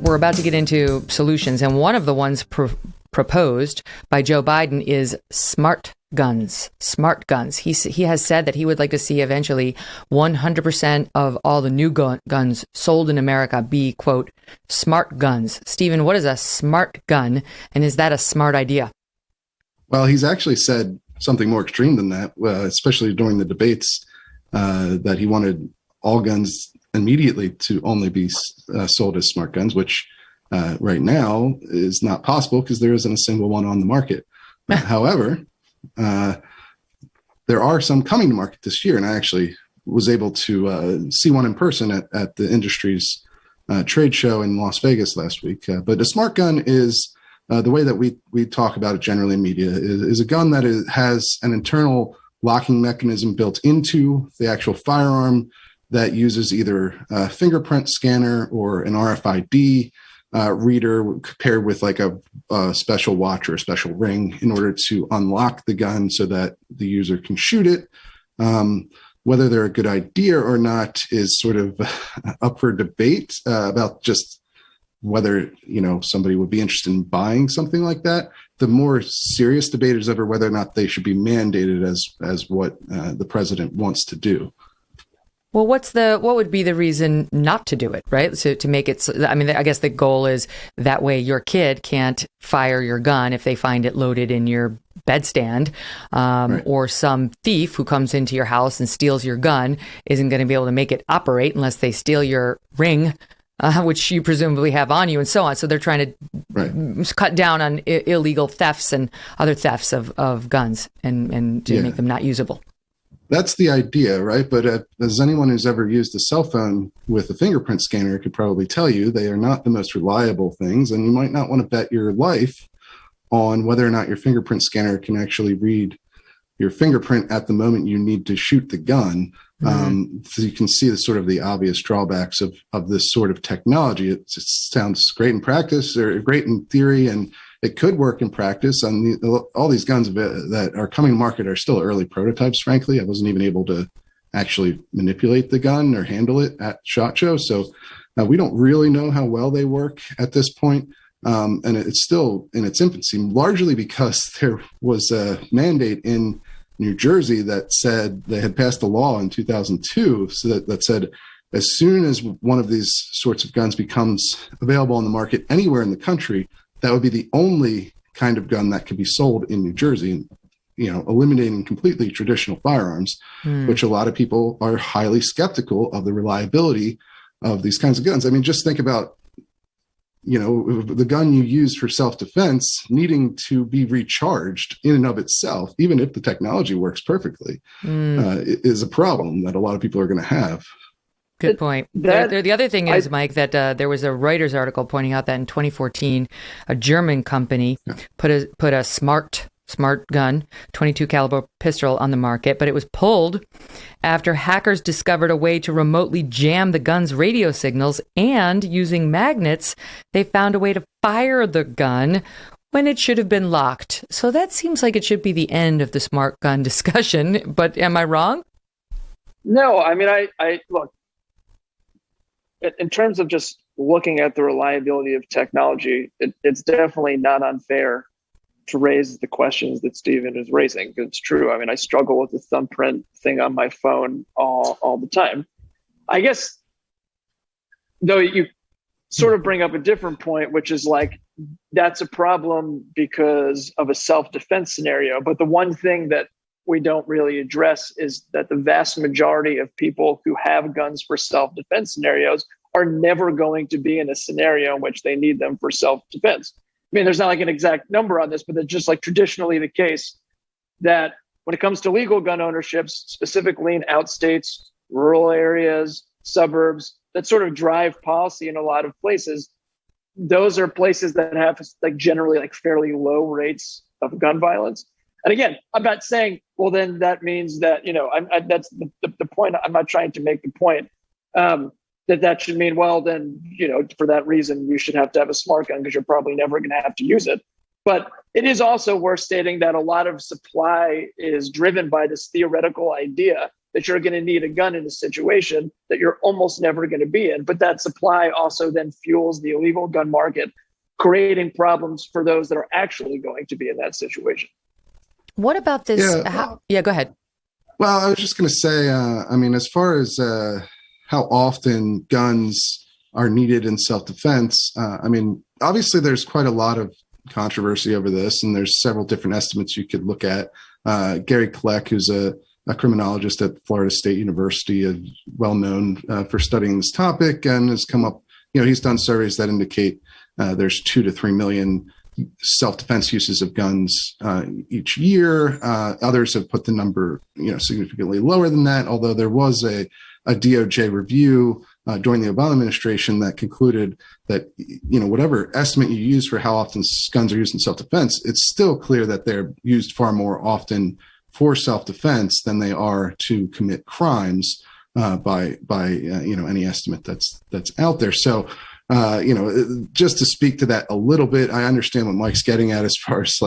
we're about to get into solutions, and one of the ones proposed by Joe Biden is smart guns. Smart guns. He has said that he would like to see eventually 100% of all the new guns sold in America be, quote, smart guns. Stephen, what is a smart gun, and is that a smart idea? Well, he's actually said something more extreme than that, especially during the debates, that he wanted all guns immediately to only be sold as smart guns, which right now is not possible because there isn't a single one on the market. However, there are some coming to market this year, and I actually was able to see one in person at the industry's trade show in Las Vegas last week. But a smart gun is the way that we talk about it generally in media is a gun that has an internal locking mechanism built into the actual firearm that uses either a fingerprint scanner or an RFID reader paired with like a special watch or a special ring in order to unlock the gun so that the user can shoot it. Whether they're a good idea or not is sort of up for debate about just whether, somebody would be interested in buying something like that. The more serious debate is over whether or not they should be mandated as what the president wants to do. Well, what would be the reason not to do it, right? So to make it, I guess the goal is that way your kid can't fire your gun if they find it loaded in your bedstand, right. Or some thief who comes into your house and steals your gun isn't going to be able to make it operate unless they steal your ring, which you presumably have on you, and so on. So they're trying to cut down on illegal thefts and other thefts of guns and to make them not usable. That's the idea, right? But as anyone who's ever used a cell phone with a fingerprint scanner could probably tell you, they are not the most reliable things, and you might not want to bet your life on whether or not your fingerprint scanner can actually read your fingerprint at the moment you need to shoot the gun. Mm-hmm. So you can see the sort of the obvious drawbacks of this sort of technology. It sounds great in practice or great in theory, and it could work in practice. And all these guns that are coming to market are still early prototypes, frankly. I wasn't even able to actually manipulate the gun or handle it at SHOT Show. So we don't really know how well they work at this point. And it's still in its infancy, largely because there was a mandate in New Jersey that said they had passed a law in 2002 so that said as soon as one of these sorts of guns becomes available on the market anywhere in the country, that would be the only kind of gun that could be sold in New Jersey, eliminating completely traditional firearms, which a lot of people are highly skeptical of the reliability of these kinds of guns. I mean, just think about, the gun you use for self-defense needing to be recharged in and of itself, even if the technology works perfectly, is a problem that a lot of people are going to have. Good point. The other thing is, Mike, that there was a Reuters article pointing out that in 2014, a German company put a smart gun, 22 caliber pistol on the market, but it was pulled after hackers discovered a way to remotely jam the gun's radio signals, and using magnets, they found a way to fire the gun when it should have been locked. So that seems like it should be the end of the smart gun discussion, but am I wrong? No, I mean, I look, in terms of just looking at the reliability of technology, it's definitely not unfair to raise the questions that Stephen is raising. It's true. I mean, I struggle with the thumbprint thing on my phone all the time. I guess, though, you sort of bring up a different point, which is like, that's a problem because of a self-defense scenario. But the one thing that we don't really address is that the vast majority of people who have guns for self-defense scenarios are never going to be in a scenario in which they need them for self-defense. I mean, there's not like an exact number on this, but it's just like traditionally the case that when it comes to legal gun ownerships, specifically in outstates, rural areas, suburbs, that sort of drive policy in a lot of places, those are places that have like generally like fairly low rates of gun violence. And again, I'm not saying, well, then that means that, that's the point. I'm not trying to make the point that should mean, well, then, for that reason, you should have to have a smart gun because you're probably never going to have to use it. But it is also worth stating that a lot of supply is driven by this theoretical idea that you're going to need a gun in a situation that you're almost never going to be in. But that supply also then fuels the illegal gun market, creating problems for those that are actually going to be in that situation. What about this? Yeah, go ahead. Well, I was just going to say, as far as how often guns are needed in self-defense, obviously there's quite a lot of controversy over this, and there's several different estimates you could look at. Gary Kleck, who's a criminologist at Florida State University, well known for studying this topic, and has come up, he's done surveys that indicate there's 2 to 3 million self-defense uses of guns each year. Others have put the number, significantly lower than that, although there was a DOJ review during the Obama administration that concluded that, whatever estimate you use for how often guns are used in self-defense, it's still clear that they're used far more often for self-defense than they are to commit crimes by any estimate that's out there. So, just to speak to that a little bit, I understand what Mike's getting at as far as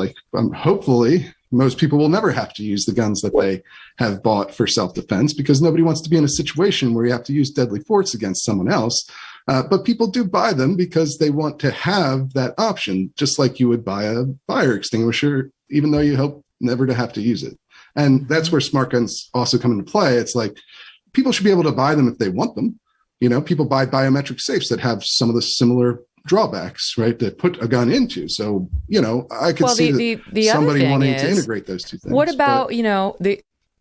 hopefully most people will never have to use the guns that they have bought for self-defense, because nobody wants to be in a situation where you have to use deadly force against someone else. But people do buy them because they want to have that option, just like you would buy a fire extinguisher, even though you hope never to have to use it. And that's where smart guns also come into play. It's like people should be able to buy them if they want them. People buy biometric safes that have some of the similar drawbacks, right, that put a gun into. So, I could see the somebody wanting to integrate those two things. What about,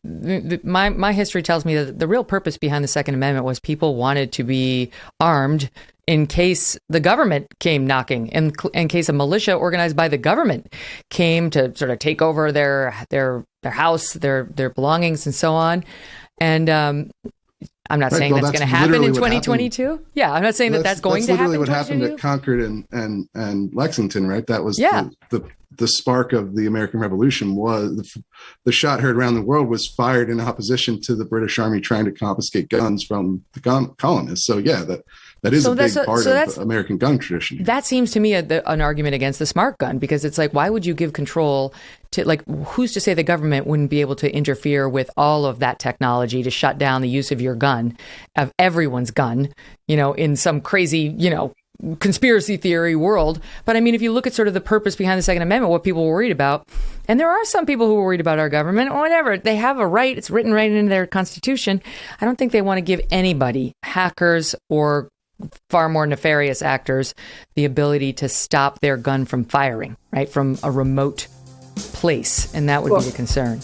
my history tells me that the real purpose behind the Second Amendment was people wanted to be armed in case the government came knocking, in case a militia organized by the government came to sort of take over their house, their belongings, and so on. And I'm not saying that's going to happen in 2022. Yeah, I'm not saying that's going to happen. That's literally what happened at Concord and Lexington, right? That was the spark of the American Revolution. Was the shot heard around the world was fired in opposition to the British Army trying to confiscate guns from the colonists. So yeah, that is a big part of American gun tradition. That seems to me an argument against the smart gun, because it's like, why would you give control to, who's to say the government wouldn't be able to interfere with all of that technology to shut down the use of your gun, of everyone's gun, in some crazy, conspiracy theory world. But if you look at sort of the purpose behind the Second Amendment, what people were worried about, and there are some people who are worried about our government, or whatever, they have a right, it's written right into their Constitution. I don't think they want to give anybody, hackers or far more nefarious actors, the ability to stop their gun from firing, right, from a remote place. And that would be a concern.